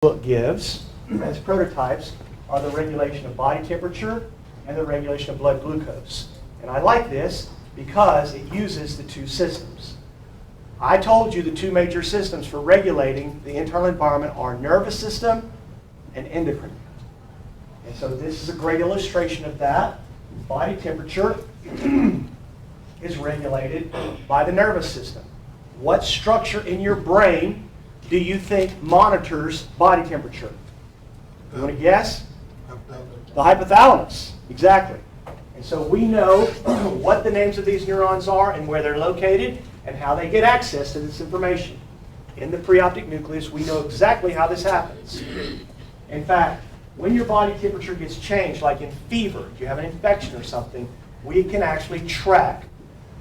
book gives as prototypes are the regulation of body temperature and the regulation of blood glucose. And I like this because it uses the two systems. I told you the two major systems for regulating the internal environment are nervous system and endocrine. And so this is a great illustration of that. Body temperature is regulated by the nervous system. What structure in your brain do you think monitors body temperature? You want to guess? The hypothalamus, exactly. And so we know what the names of these neurons are and where they're located and how they get access to this information. In the preoptic nucleus, we know exactly how this happens. In fact, when your body temperature gets changed, like in fever, if you have an infection or something, we can actually track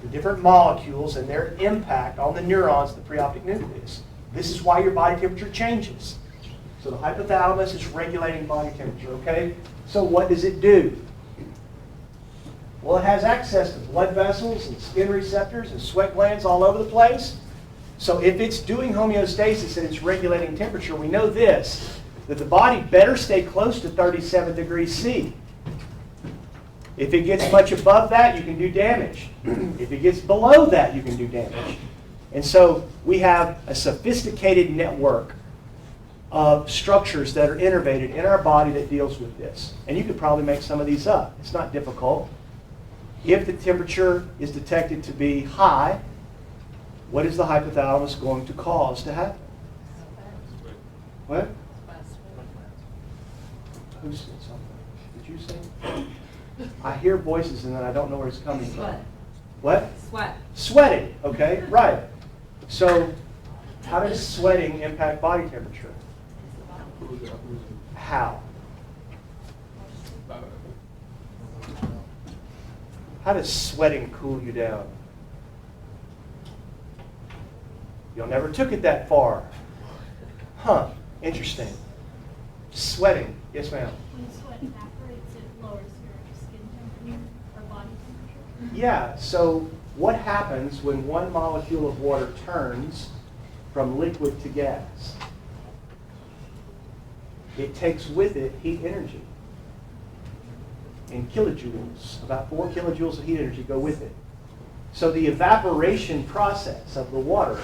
the different molecules and their impact on the neurons of the preoptic nucleus. This is why your body temperature changes. So the hypothalamus is regulating body temperature, okay? So what does it do? Well, it has access to blood vessels and skin receptors and sweat glands all over the place. So if it's doing homeostasis and it's regulating temperature, we know this, that the body better stay close to 37 degrees C. If it gets much above that, you can do damage. If it gets below that, you can do damage. And so we have a sophisticated network of structures that are innervated in our body that deals with this. And you could probably make some of these up. It's not difficult. If the temperature is detected to be high, what is the hypothalamus going to cause to happen? What? Who said something? Did you say? I hear voices and then I don't know where it's coming from. What? Sweat. Sweating, okay, right. So how does sweating impact body temperature? How? How does sweating cool you down? You never took it that far. Huh, interesting. Sweating, yes ma'am. When sweat evaporates, it lowers your skin temperature or body temperature. Yeah, so what happens when one molecule of water turns from liquid to gas? It takes with it heat energy. In kilojoules, about 4 kilojoules of heat energy go with it. So the evaporation process of the water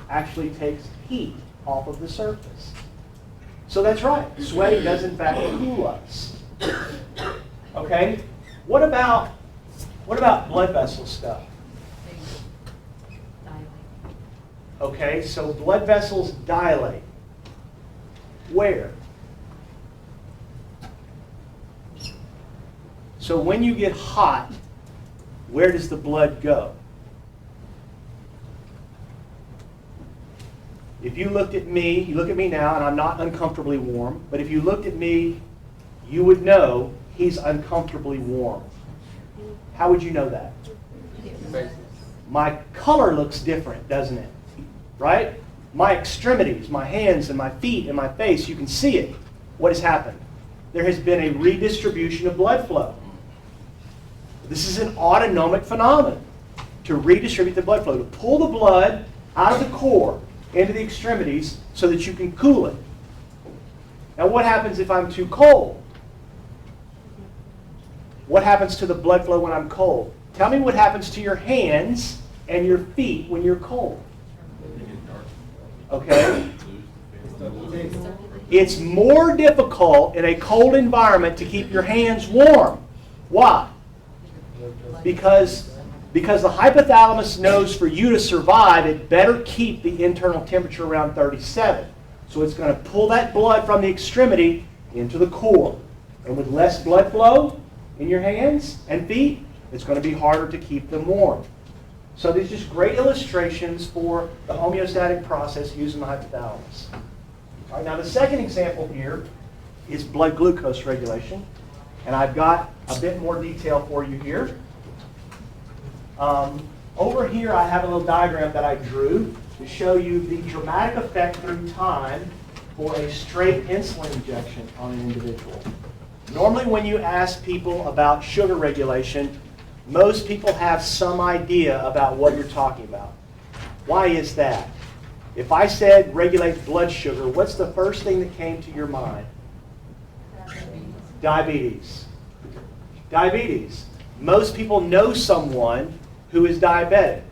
actually takes heat off of the surface. So that's right, sweating does in fact cool us. Okay, what about blood vessel stuff? Okay, so blood vessels dilate. Where? So when you get hot, where does the blood go? If you looked at me, you look at me now, and I'm not uncomfortably warm, but if you looked at me, you would know he's uncomfortably warm. How would you know that? My color looks different, doesn't it? Right? My extremities, my hands and my feet and my face, you can see it. What has happened? There has been a redistribution of blood flow. This is an autonomic phenomenon to redistribute the blood flow, to pull the blood out of the core into the extremities so that you can cool it. Now what happens if I'm too cold? What happens to the blood flow when I'm cold? Tell me what happens to your hands and your feet when you're cold. Okay? It's more difficult in a cold environment to keep your hands warm. Why? Because the hypothalamus knows for you to survive, it better keep the internal temperature around 37. So it's going to pull that blood from the extremity into the core. And with less blood flow in your hands and feet, it's going to be harder to keep them warm. So these are just great illustrations for the homeostatic process using the hypothalamus. All right, now the second example here is blood glucose regulation. And I've got a bit more detail for you here. Over here I have a little diagram that I drew to show you the dramatic effect through time for a straight insulin injection on an individual. Normally when you ask people about sugar regulation, most people have some idea about what you're talking about. Why is that? If I said regulate blood sugar, what's the first thing that came to your mind? Diabetes. Diabetes. Most people know someone who is diabetic.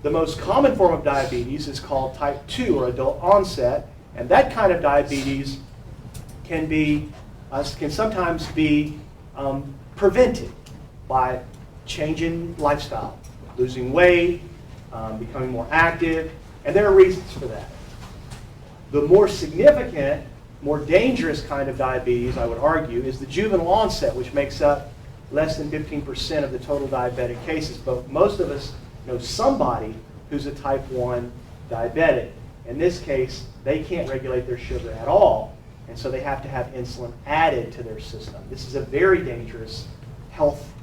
The most common form of diabetes is called type 2 or adult onset, and that kind of diabetes can sometimes be prevented by changing lifestyle, losing weight, becoming more active, and there are reasons for that. The more significant, more dangerous kind of diabetes, I would argue, is the juvenile onset, which makes up less than 15% of the total diabetic cases. But most of us know somebody who's a type 1 diabetic. In this case, they can't regulate their sugar at all, and so they have to have insulin added to their system. This is a very dangerous health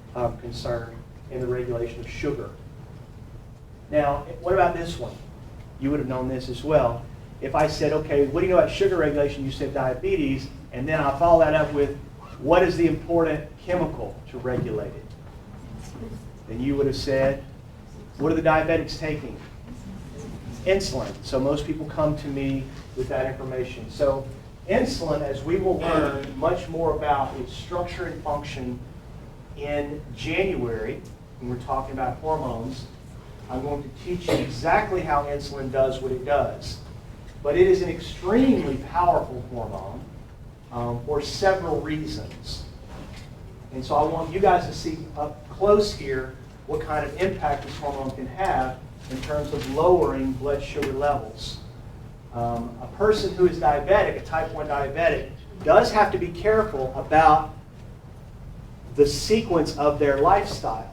concern in the regulation of sugar. Now, what about this one? You would have known this as well. If I said, okay, what do you know about sugar regulation? You said diabetes, and then I'll follow that up with, what is the important chemical to regulate it? Then you would have said, what are the diabetics taking? Insulin. So most people come to me with that information. So insulin, as we will learn much more about its structure and function in January, when we're talking about hormones, I'm going to teach you exactly how insulin does what it does. But it is an extremely powerful hormone for several reasons. And so I want you guys to see up close here what kind of impact this hormone can have in terms of lowering blood sugar levels. A person who is diabetic, a type 1 diabetic, does have to be careful about the sequence of their lifestyle.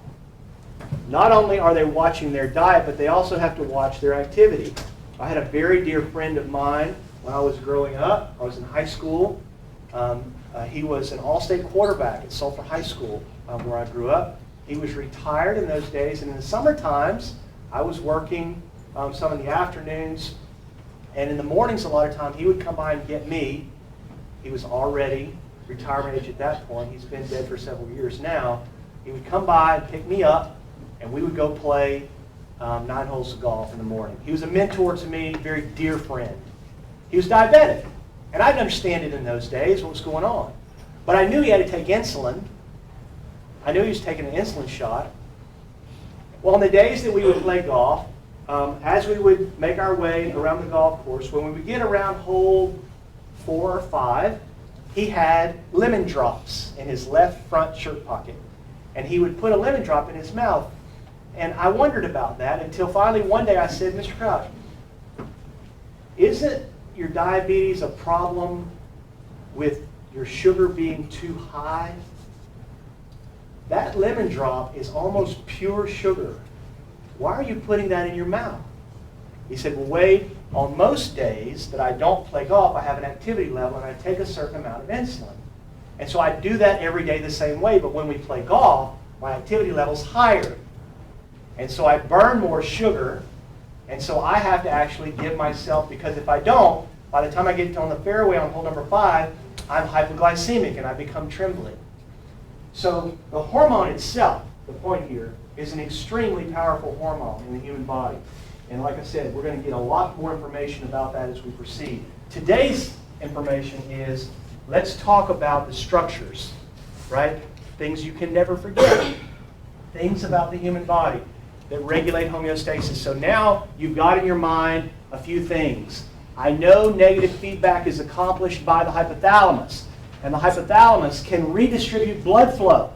Not only are they watching their diet, but they also have to watch their activity. I had a very dear friend of mine when I was growing up. I was in high school. He was an all-state quarterback at Sulphur High School, where I grew up. He was retired in those days, and in the summer times, I was working some in the afternoons, and in the mornings a lot of time he would come by and get me. He was already retirement age at that point. He's been dead for several years now. He would come by and pick me up, and we would go play 9 holes of golf in the morning. He was a mentor to me, very dear friend. He was diabetic, and I didn't understand it in those days, what was going on. But I knew he had to take insulin. I knew he was taking an insulin shot. Well, on the days that we would play golf, as we would make our way around the golf course, when we would get around hole 4 or 5, he had lemon drops in his left front shirt pocket. And he would put a lemon drop in his mouth. And I wondered about that until finally one day I said, Mr. Crouch, isn't your diabetes a problem with your sugar being too high? That lemon drop is almost pure sugar. Why are you putting that in your mouth? He said, well, Wade, on most days that I don't play golf, I have an activity level and I take a certain amount of insulin. And so I do that every day the same way, but when we play golf, my activity level's higher. And so I burn more sugar, and so I have to actually give myself, because if I don't, by the time I get on the fairway on hole number 5, I'm hypoglycemic and I become trembling. So the hormone itself, the point here, is an extremely powerful hormone in the human body. And like I said, we're going to get a lot more information about that as we proceed. Today's information is, let's talk about the structures, right? Things you can never forget. Things about the human body that regulate homeostasis. So now you've got in your mind a few things. I know negative feedback is accomplished by the hypothalamus. And the hypothalamus can redistribute blood flow.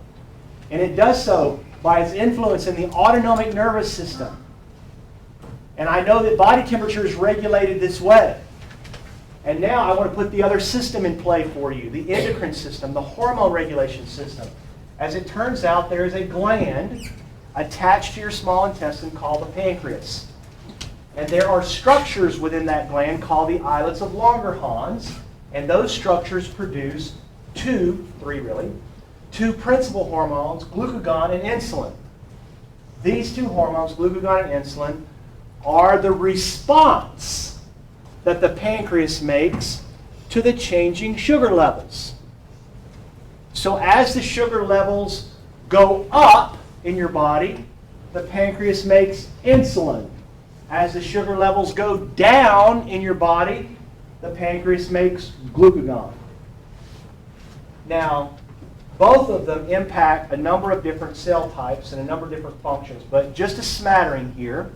And it does so by its influence in the autonomic nervous system. And I know that body temperature is regulated this way. And now I want to put the other system in play for you, the endocrine system, the hormone regulation system. As it turns out, there is a gland attached to your small intestine called the pancreas. And there are structures within that gland called the islets of Langerhans. And those structures produce two principal hormones, glucagon and insulin. These two hormones, glucagon and insulin, are the response that the pancreas makes to the changing sugar levels. So as the sugar levels go up in your body, the pancreas makes insulin. As the sugar levels go down in your body, the pancreas makes glucagon. Now, both of them impact a number of different cell types and a number of different functions, but just a smattering here.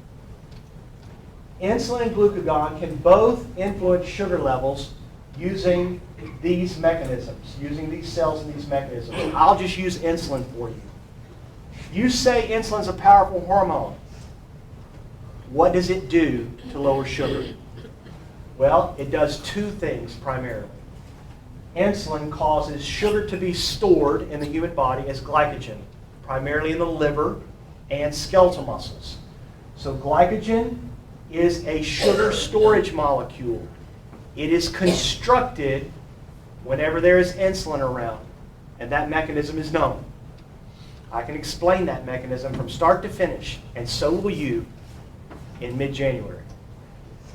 Insulin and glucagon can both influence sugar levels using these mechanisms, using these cells and these mechanisms. I'll just use insulin for you. You say insulin's a powerful hormone. What does it do to lower sugar? Well, it does two things primarily. Insulin causes sugar to be stored in the human body as glycogen, primarily in the liver and skeletal muscles. So glycogen is a sugar storage molecule. It is constructed whenever there is insulin around, and that mechanism is known. I can explain that mechanism from start to finish, and so will you in mid-January.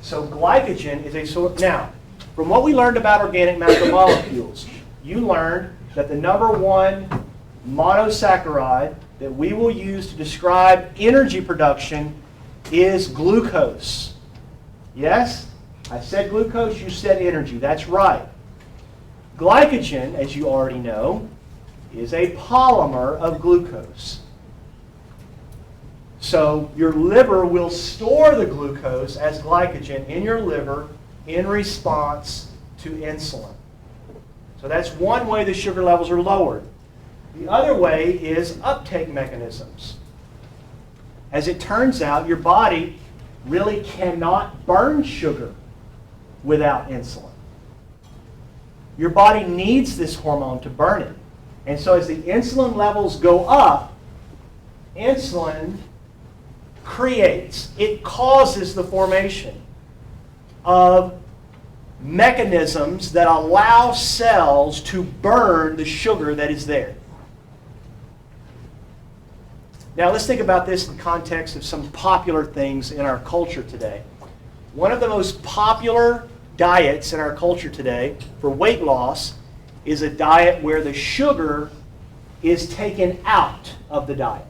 So glycogen is a sort. Now, from what we learned about organic macromolecules, you learned that the number one monosaccharide that we will use to describe energy production is glucose. Yes? I said glucose, you said energy. That's right. Glycogen, as you already know, is a polymer of glucose. So your liver will store the glucose as glycogen in your liver in response to insulin. So that's one way the sugar levels are lowered. The other way is uptake mechanisms. As it turns out, your body really cannot burn sugar without insulin. Your body needs this hormone to burn it. And so as the insulin levels go up, insulin it causes the formation of mechanisms that allow cells to burn the sugar that is there. Now let's think about this in context of some popular things in our culture today. One of the most popular diets in our culture today for weight loss is a diet where the sugar is taken out of the diet.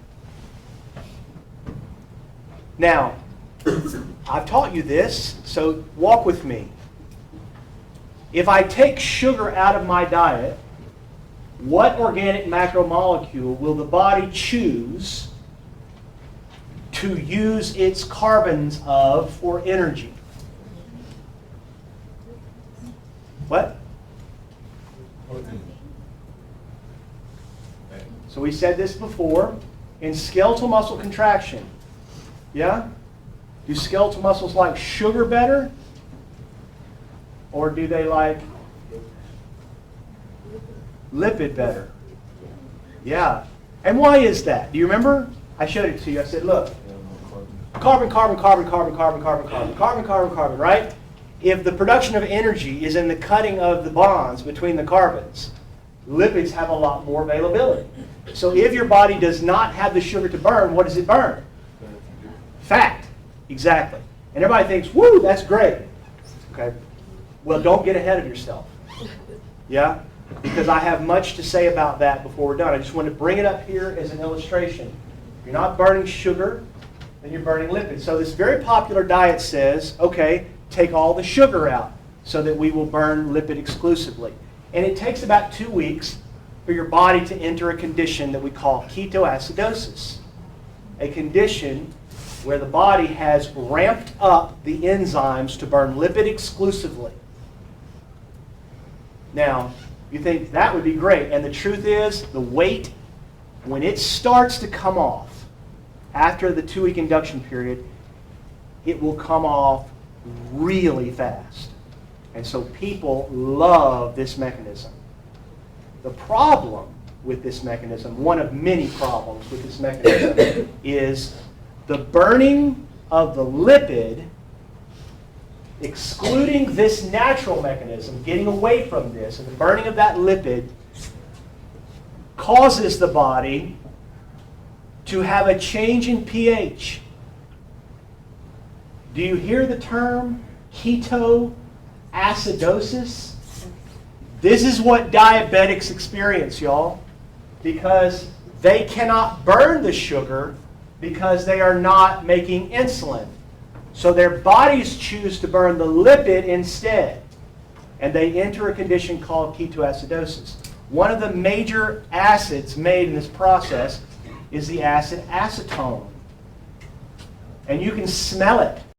Now, I've taught you this, so walk with me. If I take sugar out of my diet, what organic macromolecule will the body choose to use its carbons of for energy? What? So we said this before. In skeletal muscle contraction, yeah? Do skeletal muscles like sugar better? Or do they like lipid better? Yeah. And why is that? Do you remember? I showed it to you. I said, look, carbon, carbon, carbon, carbon, carbon, carbon, carbon, carbon, carbon, carbon, right? If the production of energy is in the cutting of the bonds between the carbons, lipids have a lot more availability. So if your body does not have the sugar to burn, what does it burn? Fat. Exactly. And everybody thinks, woo, that's great. Okay. Well, don't get ahead of yourself. Yeah? Because I have much to say about that before we're done. I just want to bring it up here as an illustration. If you're not burning sugar, then you're burning lipids. So this very popular diet says, okay, take all the sugar out so that we will burn lipid exclusively. And it takes about 2 weeks for your body to enter a condition that we call ketoacidosis, a condition where the body has ramped up the enzymes to burn lipid exclusively. Now, you think that would be great, and the truth is, the weight, when it starts to come off after the 2-week induction period, it will come off really fast. And so people love this mechanism. The problem with this mechanism, one of many problems with this mechanism, is the burning of the lipid, excluding this natural mechanism, getting away from this, and the burning of that lipid causes the body to have a change in pH. Do you hear the term ketoacidosis? This is what diabetics experience, y'all, because they cannot burn the sugar because they are not making insulin. So their bodies choose to burn the lipid instead, and they enter a condition called ketoacidosis. One of the major acids made in this process is the acid acetone. And you can smell it